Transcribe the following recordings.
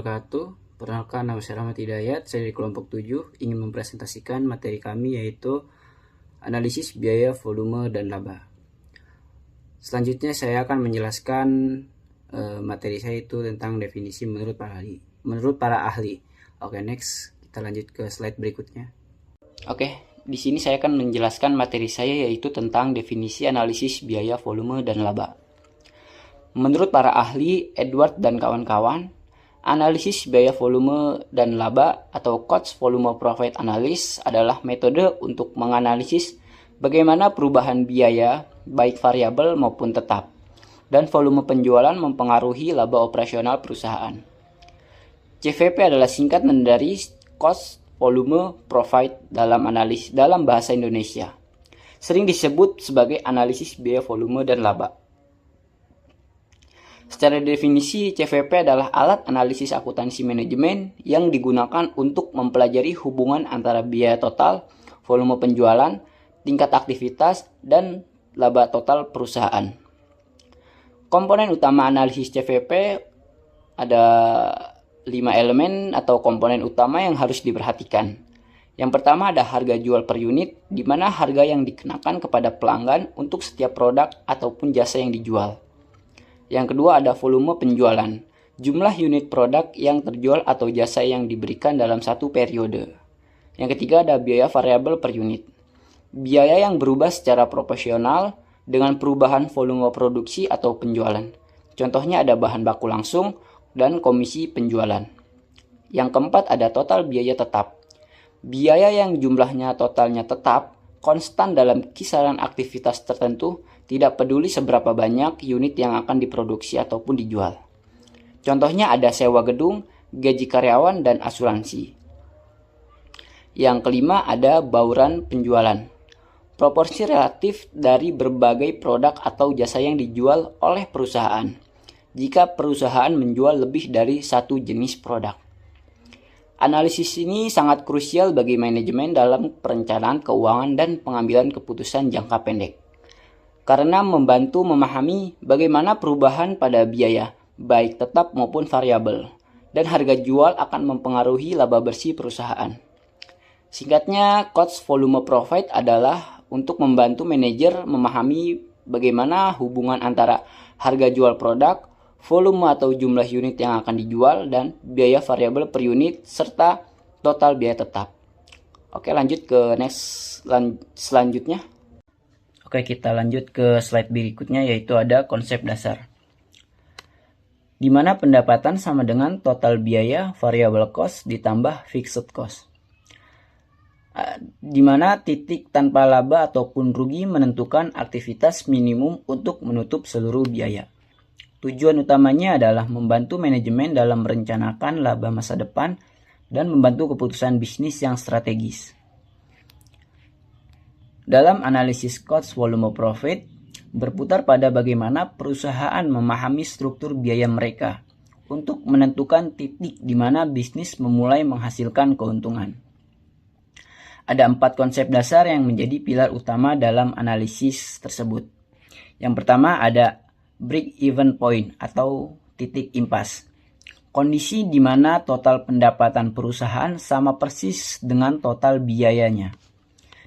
wabarakatuh. Perkenalkan, nama saya Rahmat Hidayat. Saya dari kelompok 7 ingin mempresentasikan materi kami, yaitu analisis biaya, volume, dan laba. Selanjutnya saya akan menjelaskan materi saya itu tentang definisi menurut para ahli. Oke, next kita lanjut ke slide berikutnya. Oke, di sini saya akan menjelaskan materi saya, yaitu tentang definisi analisis biaya, volume, dan laba. Menurut para ahli, Edward dan kawan-kawan, analisis biaya, volume, dan laba atau cost volume profit analysis adalah metode untuk menganalisis bagaimana perubahan biaya, baik variabel maupun tetap, dan volume penjualan mempengaruhi laba operasional perusahaan. CVP adalah singkatan dari cost volume profit dalam bahasa Indonesia. Sering disebut sebagai analisis biaya, volume, dan laba. Secara definisi, CVP adalah alat analisis akuntansi manajemen yang digunakan untuk mempelajari hubungan antara biaya total, volume penjualan, tingkat aktivitas, dan laba total perusahaan. Komponen utama analisis CVP ada 5 elemen atau komponen utama yang harus diperhatikan. Yang pertama ada harga jual per unit, di mana harga yang dikenakan kepada pelanggan untuk setiap produk ataupun jasa yang dijual. Yang kedua ada volume penjualan, jumlah unit produk yang terjual atau jasa yang diberikan dalam satu periode. Yang ketiga ada biaya variabel per unit, biaya yang berubah secara proporsional dengan perubahan volume produksi atau penjualan. Contohnya ada bahan baku langsung dan komisi penjualan. Yang keempat ada total biaya tetap, biaya yang jumlahnya totalnya tetap, konstan dalam kisaran aktivitas tertentu, tidak peduli seberapa banyak unit yang akan diproduksi ataupun dijual. Contohnya ada sewa gedung, gaji karyawan, dan asuransi. Yang kelima ada bauran penjualan, proporsi relatif dari berbagai produk atau jasa yang dijual oleh perusahaan, jika perusahaan menjual lebih dari satu jenis produk. Analisis ini sangat krusial bagi manajemen dalam perencanaan keuangan dan pengambilan keputusan jangka pendek, karena membantu memahami bagaimana perubahan pada biaya, baik tetap maupun variabel, dan harga jual akan mempengaruhi laba bersih perusahaan. Singkatnya, cost volume profit adalah untuk membantu manajer memahami bagaimana hubungan antara harga jual produk, volume atau jumlah unit yang akan dijual, dan biaya variabel per unit, serta total biaya tetap. Oke, lanjut ke selanjutnya. Oke, kita lanjut ke slide berikutnya, yaitu ada konsep dasar, di mana pendapatan sama dengan total biaya variable cost ditambah fixed cost, di mana titik tanpa laba ataupun rugi menentukan aktivitas minimum untuk menutup seluruh biaya. Tujuan utamanya adalah membantu manajemen dalam merencanakan laba masa depan dan membantu keputusan bisnis yang strategis. Dalam analisis cost volume profit, berputar pada bagaimana perusahaan memahami struktur biaya mereka untuk menentukan titik di mana bisnis memulai menghasilkan keuntungan. Ada 4 konsep dasar yang menjadi pilar utama dalam analisis tersebut. Yang pertama ada break-even point atau titik impas, kondisi di mana total pendapatan perusahaan sama persis dengan total biayanya,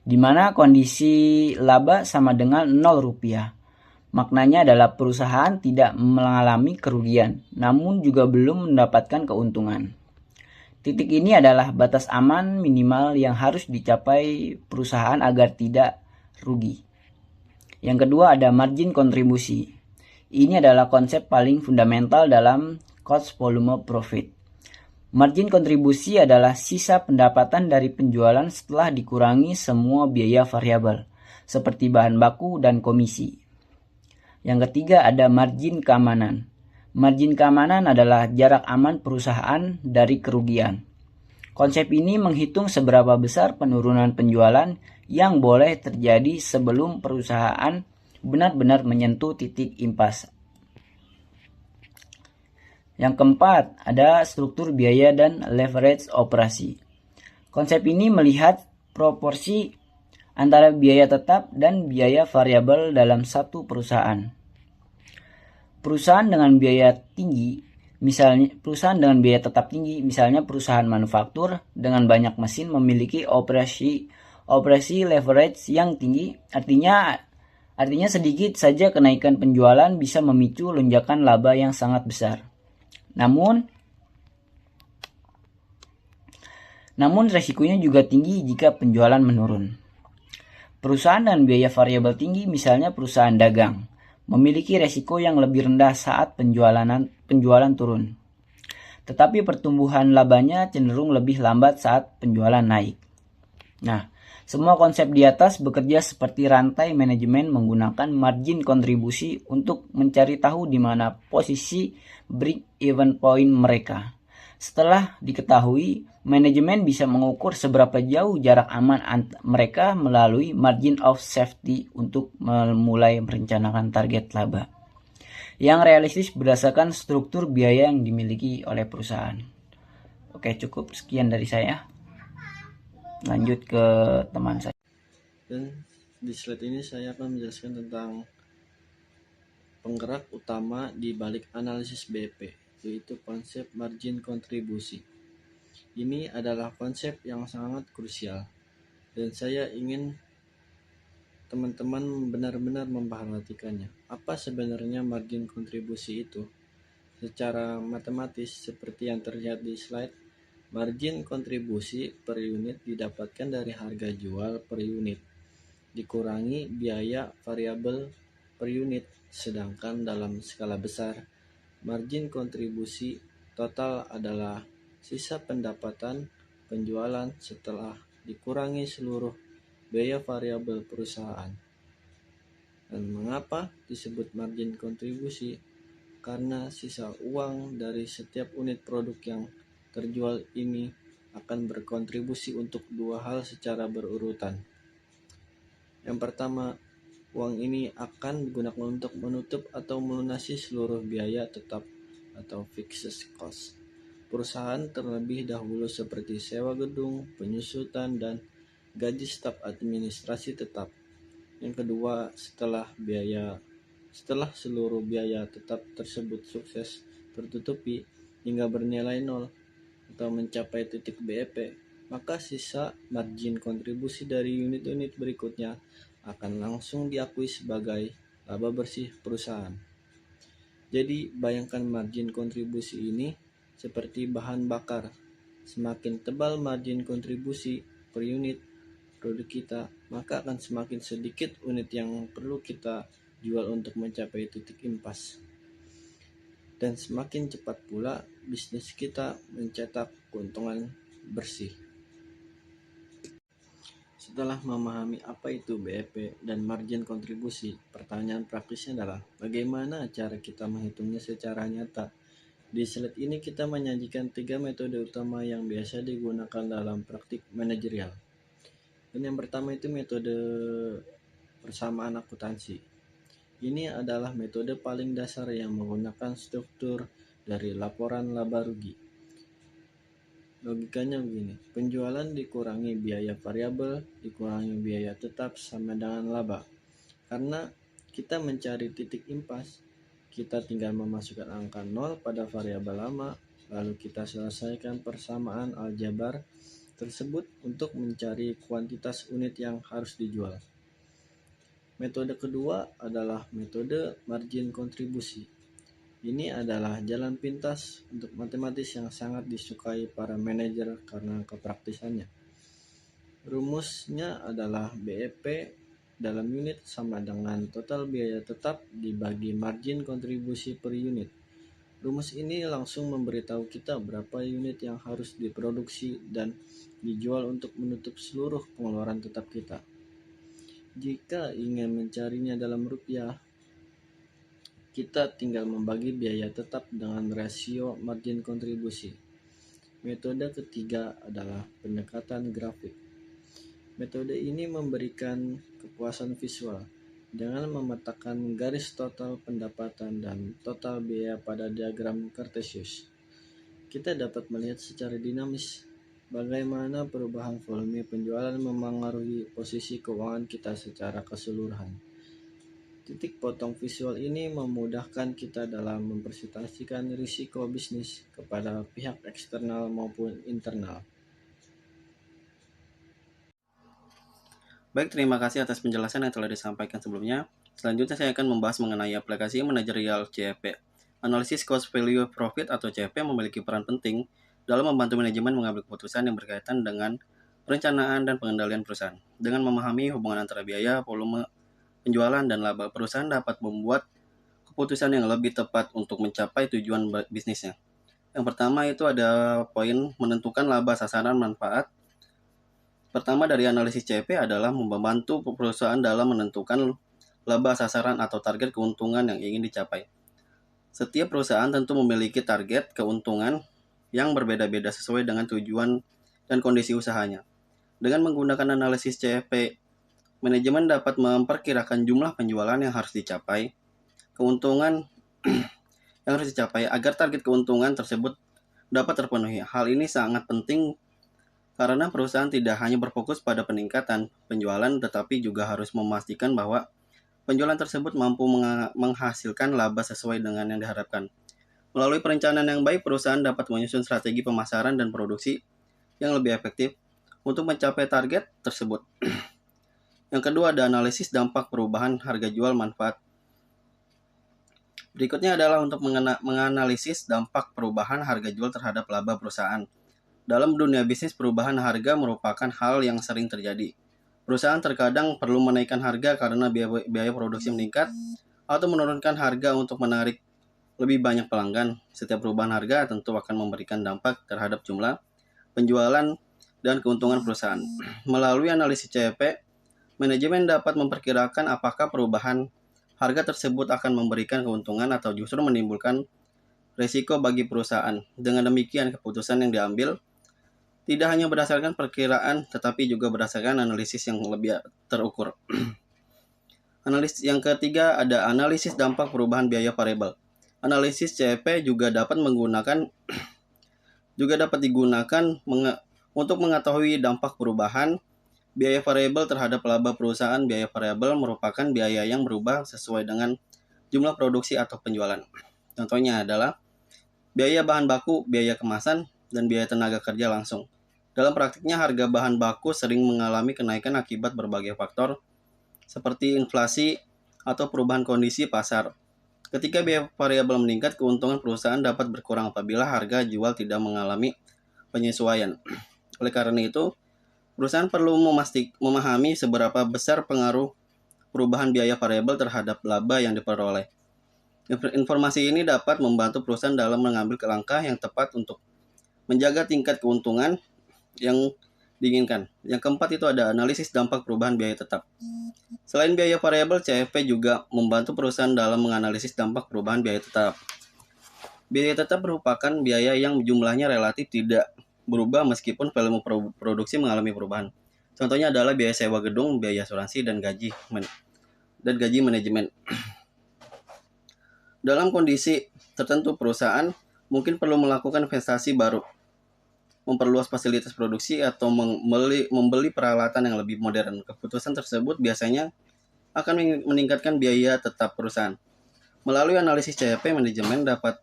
di mana kondisi laba sama dengan 0 rupiah. Maknanya adalah perusahaan tidak mengalami kerugian, namun juga belum mendapatkan keuntungan. Titik ini adalah batas aman minimal yang harus dicapai perusahaan agar tidak rugi. Yang kedua ada margin kontribusi. Ini adalah konsep paling fundamental dalam cost volume profit. Margin kontribusi adalah sisa pendapatan dari penjualan setelah dikurangi semua biaya variabel, seperti bahan baku dan komisi. Yang ketiga ada margin keamanan. Margin keamanan adalah jarak aman perusahaan dari kerugian. Konsep ini menghitung seberapa besar penurunan penjualan yang boleh terjadi sebelum perusahaan benar-benar menyentuh titik impas. Yang keempat, ada struktur biaya dan leverage operasi. Konsep ini melihat proporsi antara biaya tetap dan biaya variabel dalam satu perusahaan. Perusahaan dengan biaya tinggi, Misalnya perusahaan dengan biaya tetap tinggi, misalnya perusahaan manufaktur dengan banyak mesin memiliki operasi leverage yang tinggi, artinya sedikit saja kenaikan penjualan bisa memicu lonjakan laba yang sangat besar. Namun resikonya juga tinggi jika penjualan menurun. Perusahaan dengan biaya variabel tinggi, misalnya perusahaan dagang, memiliki resiko yang lebih rendah saat penjualan turun. Tetapi pertumbuhan labanya cenderung lebih lambat saat penjualan naik. Nah, semua konsep di atas bekerja seperti rantai manajemen menggunakan margin kontribusi untuk mencari tahu di mana posisi break-even point mereka. Setelah diketahui, manajemen bisa mengukur seberapa jauh jarak aman mereka melalui margin of safety untuk memulai merencanakan target laba yang realistis berdasarkan struktur biaya yang dimiliki oleh perusahaan. Oke, cukup sekian dari saya. Lanjut ke teman saya. Dan di slide ini saya akan menjelaskan tentang penggerak utama di balik analisis BEP, yaitu konsep margin kontribusi. Ini adalah konsep yang sangat krusial, dan saya ingin teman-teman benar-benar memperhatikannya. Apa sebenarnya margin kontribusi itu? Secara matematis, seperti yang terlihat di slide, margin kontribusi per unit didapatkan dari harga jual per unit, dikurangi biaya variabel per unit, sedangkan dalam skala besar, margin kontribusi total adalah sisa pendapatan penjualan setelah dikurangi seluruh biaya variabel perusahaan. Dan mengapa disebut margin kontribusi? Karena sisa uang dari setiap unit produk yang terjual ini akan berkontribusi untuk dua hal secara berurutan. Yang pertama, uang ini akan digunakan untuk menutup atau melunasi seluruh biaya tetap atau fixed cost perusahaan terlebih dahulu seperti sewa gedung, penyusutan, dan gaji staf administrasi tetap. Yang kedua, setelah seluruh biaya tetap tersebut sukses tertutupi hingga bernilai nol atau mencapai titik BEP, maka sisa margin kontribusi dari unit-unit berikutnya akan langsung diakui sebagai laba bersih perusahaan. Jadi bayangkan margin kontribusi ini seperti bahan bakar. Semakin tebal margin kontribusi per unit produk kita, maka akan semakin sedikit unit yang perlu kita jual untuk mencapai titik impas. Dan semakin cepat pula bisnis kita mencetak keuntungan bersih. Setelah memahami apa itu BEP dan margin kontribusi, pertanyaan praktisnya adalah bagaimana cara kita menghitungnya secara nyata. Di slide ini kita menyajikan 3 metode utama yang biasa digunakan dalam praktik manajerial. Dan yang pertama itu metode persamaan akuntansi. Ini adalah metode paling dasar yang menggunakan struktur dari laporan laba rugi. Logikanya begini, penjualan dikurangi biaya variabel, dikurangi biaya tetap sama dengan laba. Karena kita mencari titik impas, kita tinggal memasukkan angka 0 pada variabel lama, lalu kita selesaikan persamaan aljabar tersebut untuk mencari kuantitas unit yang harus dijual. Metode kedua adalah metode margin kontribusi. Ini adalah jalan pintas untuk matematis yang sangat disukai para manajer karena kepraktisannya. Rumusnya adalah BEP dalam unit sama dengan total biaya tetap dibagi margin kontribusi per unit. Rumus ini langsung memberitahu kita berapa unit yang harus diproduksi dan dijual untuk menutup seluruh pengeluaran tetap kita. Jika ingin mencarinya dalam rupiah, kita tinggal membagi biaya tetap dengan rasio margin kontribusi. Metode ketiga adalah pendekatan grafik. Metode ini memberikan kepuasan visual dengan memetakan garis total pendapatan dan total biaya pada diagram Kartesius. Kita dapat melihat secara dinamis bagaimana perubahan volume penjualan memengaruhi posisi keuangan kita secara keseluruhan. Titik potong visual ini memudahkan kita dalam mempresentasikan risiko bisnis kepada pihak eksternal maupun internal. Baik, terima kasih atas penjelasan yang telah disampaikan sebelumnya. Selanjutnya saya akan membahas mengenai aplikasi manajerial CFP. Analisis Cost Value Profit atau CFP memiliki peran penting dalam membantu manajemen mengambil keputusan yang berkaitan dengan perencanaan dan pengendalian perusahaan. Dengan memahami hubungan antara biaya, volume, penjualan, dan laba, perusahaan dapat membuat keputusan yang lebih tepat untuk mencapai tujuan bisnisnya. Yang pertama itu ada poin menentukan laba sasaran manfaat. Pertama dari analisis CFP adalah membantu perusahaan dalam menentukan laba sasaran atau target keuntungan yang ingin dicapai. Setiap perusahaan tentu memiliki target keuntungan yang berbeda-beda sesuai dengan tujuan dan kondisi usahanya. Dengan menggunakan analisis CFP, manajemen dapat memperkirakan jumlah penjualan yang harus dicapai, keuntungan yang harus dicapai agar target keuntungan tersebut dapat terpenuhi. Hal ini sangat penting karena perusahaan tidak hanya berfokus pada peningkatan penjualan, tetapi juga harus memastikan bahwa penjualan tersebut mampu menghasilkan laba sesuai dengan yang diharapkan. Melalui perencanaan yang baik, perusahaan dapat menyusun strategi pemasaran dan produksi yang lebih efektif untuk mencapai target tersebut. Yang kedua ada analisis dampak perubahan harga jual manfaat. Berikutnya adalah untuk menganalisis dampak perubahan harga jual terhadap laba perusahaan. Dalam dunia bisnis, perubahan harga merupakan hal yang sering terjadi. Perusahaan terkadang perlu menaikkan harga karena biaya produksi meningkat atau menurunkan harga untuk menarik lebih banyak pelanggan. Setiap perubahan harga tentu akan memberikan dampak terhadap jumlah penjualan dan keuntungan perusahaan. Melalui analisis CFP, manajemen dapat memperkirakan apakah perubahan harga tersebut akan memberikan keuntungan atau justru menimbulkan risiko bagi perusahaan. Dengan demikian, keputusan yang diambil tidak hanya berdasarkan perkiraan, tetapi juga berdasarkan analisis yang lebih terukur. Analisis yang ketiga ada analisis dampak perubahan biaya variabel. Analisis CFP juga dapat digunakan untuk mengetahui dampak perubahan biaya variabel terhadap laba perusahaan. Biaya variabel merupakan biaya yang berubah sesuai dengan jumlah produksi atau penjualan. Contohnya adalah biaya bahan baku, biaya kemasan, dan biaya tenaga kerja langsung. Dalam praktiknya, harga bahan baku sering mengalami kenaikan akibat berbagai faktor seperti inflasi atau perubahan kondisi pasar. Ketika biaya variabel meningkat, keuntungan perusahaan dapat berkurang apabila harga jual tidak mengalami penyesuaian. Oleh karena itu, perusahaan perlu memahami seberapa besar pengaruh perubahan biaya variabel terhadap laba yang diperoleh. Informasi ini dapat membantu perusahaan dalam mengambil langkah yang tepat untuk menjaga tingkat keuntungan yang diinginkan. Yang keempat itu ada analisis dampak perubahan biaya tetap. Selain biaya variabel, CFP juga membantu perusahaan dalam menganalisis dampak perubahan biaya tetap. Biaya tetap merupakan biaya yang jumlahnya relatif tidak berubah meskipun volume produksi mengalami perubahan. Contohnya adalah biaya sewa gedung, biaya asuransi, dan gaji manajemen. Dalam kondisi tertentu, perusahaan mungkin perlu melakukan investasi baru, memperluas fasilitas produksi, atau membeli peralatan yang lebih modern. Keputusan tersebut biasanya akan meningkatkan biaya tetap perusahaan. Melalui analisis CFP, manajemen dapat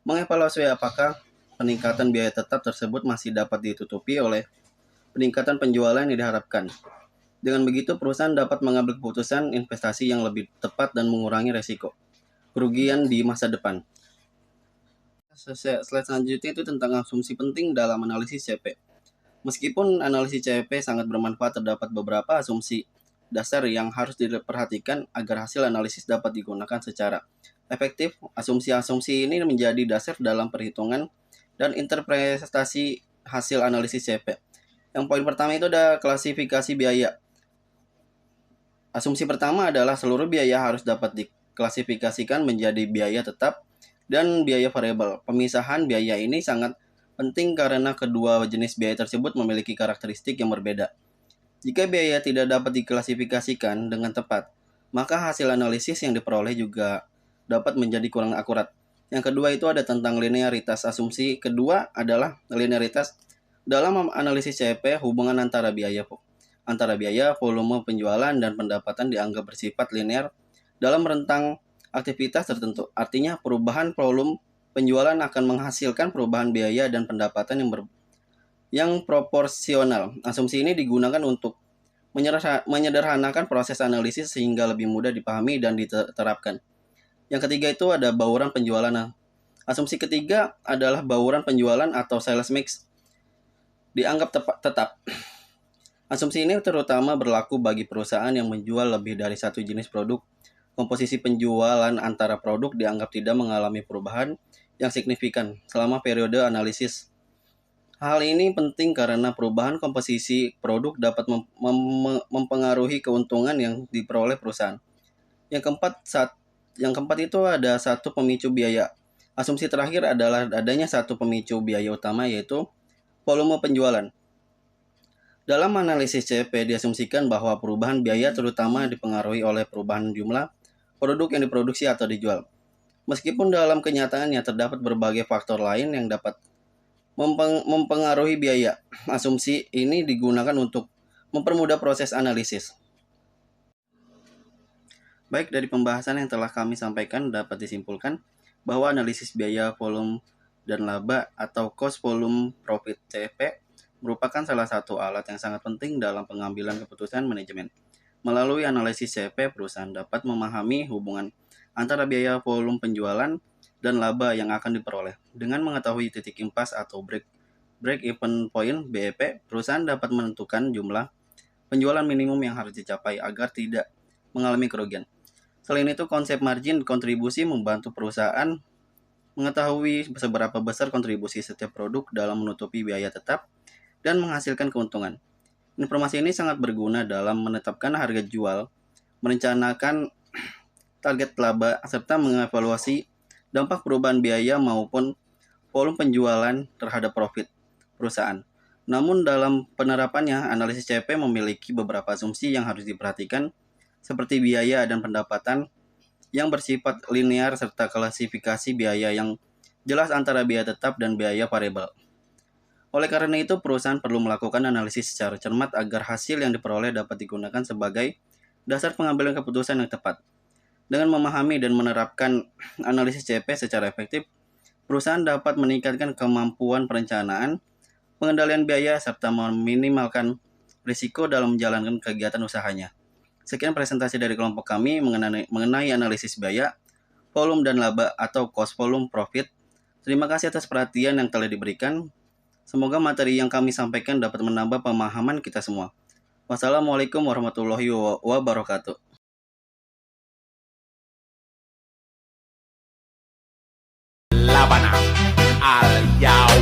mengevaluasi apakah peningkatan biaya tetap tersebut masih dapat ditutupi oleh peningkatan penjualan yang diharapkan. Dengan begitu, perusahaan dapat mengambil keputusan investasi yang lebih tepat dan mengurangi resiko kerugian di masa depan. Slide selanjutnya itu tentang asumsi penting dalam analisis CFP. Meskipun analisis CFP sangat bermanfaat, terdapat beberapa asumsi dasar yang harus diperhatikan agar hasil analisis dapat digunakan secara efektif. Asumsi-asumsi ini menjadi dasar dalam perhitungan dan interpretasi hasil analisis CFP. Yang poin pertama itu ada klasifikasi biaya. Asumsi pertama adalah seluruh biaya harus dapat diklasifikasikan menjadi biaya tetap dan biaya variabel. Pemisahan biaya ini sangat penting karena kedua jenis biaya tersebut memiliki karakteristik yang berbeda. Jika biaya tidak dapat diklasifikasikan dengan tepat, maka hasil analisis yang diperoleh juga dapat menjadi kurang akurat. Yang kedua itu ada tentang linearitas. Asumsi kedua adalah linearitas. Dalam analisis CFP, hubungan antara biaya, volume penjualan, dan pendapatan dianggap bersifat linear dalam rentang aktivitas tertentu. Artinya perubahan volume penjualan akan menghasilkan perubahan biaya dan pendapatan yang proporsional. Asumsi ini digunakan untuk menyederhanakan proses analisis sehingga lebih mudah dipahami dan diterapkan. Yang ketiga itu ada bauran penjualan. Asumsi ketiga adalah bauran penjualan atau sales mix dianggap tetap. Asumsi ini terutama berlaku bagi perusahaan yang menjual lebih dari satu jenis produk. Komposisi penjualan antara produk dianggap tidak mengalami perubahan yang signifikan selama periode analisis. Hal ini penting karena perubahan komposisi produk dapat mempengaruhi keuntungan yang diperoleh perusahaan. Yang keempat itu ada satu pemicu biaya. Asumsi terakhir adalah adanya satu pemicu biaya utama, yaitu volume penjualan. Dalam analisis CP diasumsikan bahwa perubahan biaya terutama dipengaruhi oleh perubahan jumlah produk yang diproduksi atau dijual. Meskipun dalam kenyataannya terdapat berbagai faktor lain yang dapat mempengaruhi biaya, asumsi ini digunakan untuk mempermudah proses analisis. Baik, dari pembahasan yang telah kami sampaikan dapat disimpulkan bahwa analisis biaya, volume, dan laba atau cost volume profit CFP merupakan salah satu alat yang sangat penting dalam pengambilan keputusan manajemen. Melalui analisis CFP, perusahaan dapat memahami hubungan antara biaya, volume penjualan, dan laba yang akan diperoleh. Dengan mengetahui titik impas atau break-even point BEP, perusahaan dapat menentukan jumlah penjualan minimum yang harus dicapai agar tidak mengalami kerugian. Selain itu, konsep margin kontribusi membantu perusahaan mengetahui seberapa besar kontribusi setiap produk dalam menutupi biaya tetap dan menghasilkan keuntungan. Informasi ini sangat berguna dalam menetapkan harga jual, merencanakan target laba, serta mengevaluasi dampak perubahan biaya maupun volume penjualan terhadap profit perusahaan. Namun dalam penerapannya, analisis CP memiliki beberapa asumsi yang harus diperhatikan, seperti biaya dan pendapatan yang bersifat linear serta klasifikasi biaya yang jelas antara biaya tetap dan biaya variabel. Oleh karena itu, perusahaan perlu melakukan analisis secara cermat agar hasil yang diperoleh dapat digunakan sebagai dasar pengambilan keputusan yang tepat. Dengan memahami dan menerapkan analisis CP secara efektif, perusahaan dapat meningkatkan kemampuan perencanaan, pengendalian biaya, serta meminimalkan risiko dalam menjalankan kegiatan usahanya. Sekian presentasi dari kelompok kami mengenai analisis biaya, volume dan laba atau cost volume profit. Terima kasih atas perhatian yang telah diberikan. Semoga materi yang kami sampaikan dapat menambah pemahaman kita semua. Wassalamualaikum warahmatullahi wabarakatuh. Labana al Yao.